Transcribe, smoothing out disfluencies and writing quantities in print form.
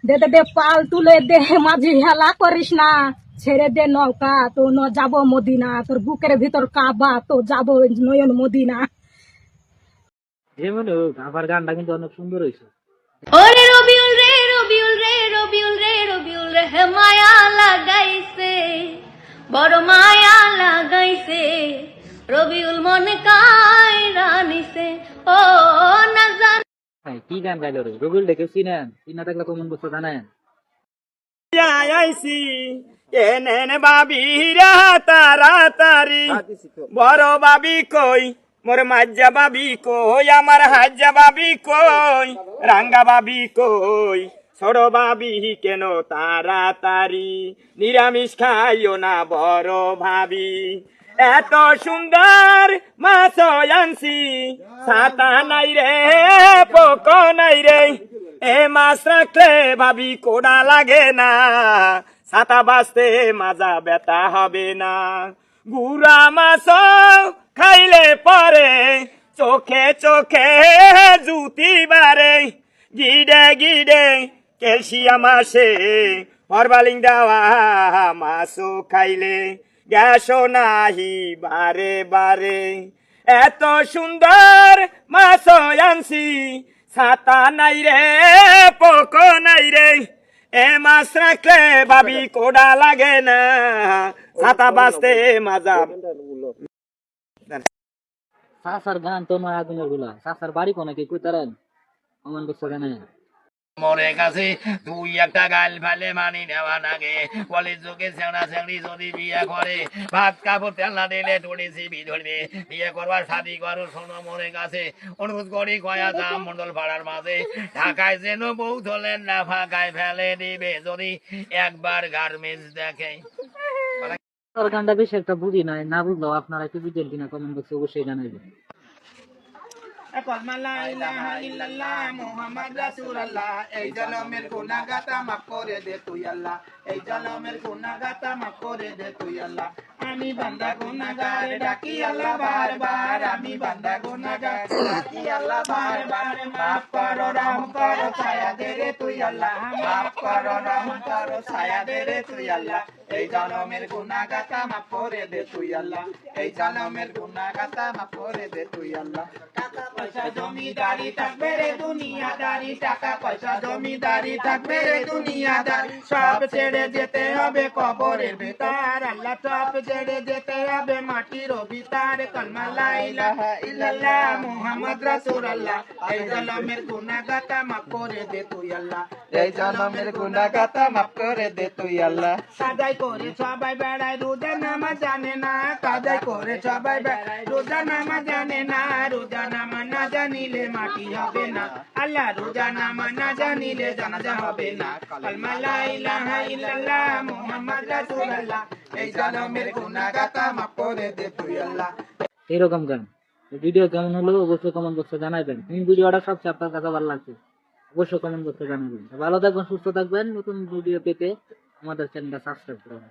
দে দে দে পাল তুলে দে মাঝি হেলা করিস না, ছেড়ে দে নৌকা তো যাব মদিনা, তোর বুকের ভিতর কাবা তো যাব নয়ন মদিনা। যেমন আবার গানটা কিন্তু অনেক সুন্দর হয়েছে। ওরে রবিউল রে রবিউল রে রবিউল রে রবিউল রে মায়া লাগাইছে, বড় মায়া লাগাইছে, রবিউল মন কায়রা নিছে, ও না জান। হ্যাঁ, কি গান গাইলো রে? রবিউল ডেকে চিনেন? চিনা থাকলে কমন বস্তু জানেন? আইসি এনে বাবিরা তাড়াতাড়ি, বড় বাবি কই মোর মাজ্জা বাবি কই, আমার হাজ্জা বাবি কই, রাঙ্গা বাবি কই, ছোট বাবি কেন তাড়াতাড়ি, নিরামিষ খাইও না বড় ভাবি, এত সুন্দর মাছ আনছি, ছাতা নাই রে পোক নাই রে, এ মাছ রাখলে ভাবি কোড়া লাগে না, ছাতা বাঁচতে মাজা ব্যথা হবে না, গুড়া মাছ খাইলে পরে চোখে চোখে জুতি বারে, গিডে গিডে ক্যালসিয়াম আসে, ফরমালিন দেওয়া মাছও খাইলে গ্যাসও নাহি বারে বারে, এত সুন্দর মাছ আনছি, ছাতা নাই রে পোক নাই রে, এ মাছ রাখলে ভাবি কোড়া লাগে না, ছাতা বাঁচতে মাজা। সাসার গান তো নয় আগুনের গুলা। সাসার বাড়ি কোনে কি কইতারেন? কমন বস্তু জানেন? মরে কাছে তুই একটা গাল ফেলে মানি নেওয়া নাগে, কলেজ যুগে চেংড়া চেংড়ি যদি বিয়ে করে, ভাত কাপড় তেল না দিলে টুড়ি সিবি ধরবে, বিয়ে করবার শাদি করো শোনো মরে কাছে, অনুরোধ করি কয়া দাম মন্ডল পাড়ার মাঝে, ঢাকায় যেন বউ ধরলেন না ফাঁকায় ফেলে দিবে যদি একবার গার্মেন্টস দেখে। সাসার গানটা বেশি একটা বুঝি নাই, না বুঝলেও আপনারা কি বুঝেন কিনা কমেন্ট বক্সে অবশ্যই জানাবেন। এই জনমের গুনাহগাতা মাফ করে দে তুই আল্লাহ, এই জনমের গুনাহগাতা মাফ করে দে তুই আল্লাহ, আমি বান্দা গুনাহগার ডাকি আল্লাহ বারবার, আমি বান্দা গুনাহগার ডাকি আল্লাহ বারবার, মাফ করো রহম করো ছায়া দে রে তুই আল্লাহ, মাফ করো রহম করো ছায়া দে রে তুই আল্লাহ, এই জনমের গুনাহগাতা মাফ করে দে তুই আল্লাহ, এই জনমের গুনাহগাতা মাফ করে দে তুই আল্লাহ। টাকা পয়সা জমিদারি থাকবে রে দুনিয়াদারি, টাকা পয়সা জমিদারি থাকবে রে দুনিয়াদারি, সব ছেড়ে যেতে হবে কবরের ভেতর আল্লাহ, সব ছেড়ে যেতে হবে মাটির ভিতর, কলমা লা ইলাহা ইল্লাল্লাহ মুহাম্মদ রাসূলুল্লাহ, এই জনমের গুনাহগাতা মাফ করে দে তুই আল্লাহ, এই জনমের গুনাহগাতা মাফ করে দে তুই আল্লাহ। কাদাই করে সবাই বেড়ায় রোজা নামাজ জানে না, কাদাই করে সবাই বেড়ায় রোজা নামাজ জানে না, রোজা নামাজ না জানিলে মাটি হবে না আল্লাহ, রোজা নামাজ না জানিলে জানাজা হবে না, কালমা লা ইলাহা ইল্লাল্লাহ মুহাম্মদ রাসূলুল্লাহ, এই জনমের গুনাহগাতা মাফ করে দে তুই আল্লাহ। এরকম গান ভিডিও কেমন হলো অবশ্যই কমেন্ট বক্সে জানাবেন। ভিডিওটা সবচেয়ে আপনার কাছে ভালো লাগছে অবশ্যই কমেন্ট বক্সে জানাবেন। ভালো থাকবেন, সুস্থ থাকবেন। নতুন ভিডিও পেতে আমাদের চ্যানেলটা সাবস্ক্রাইব করুন।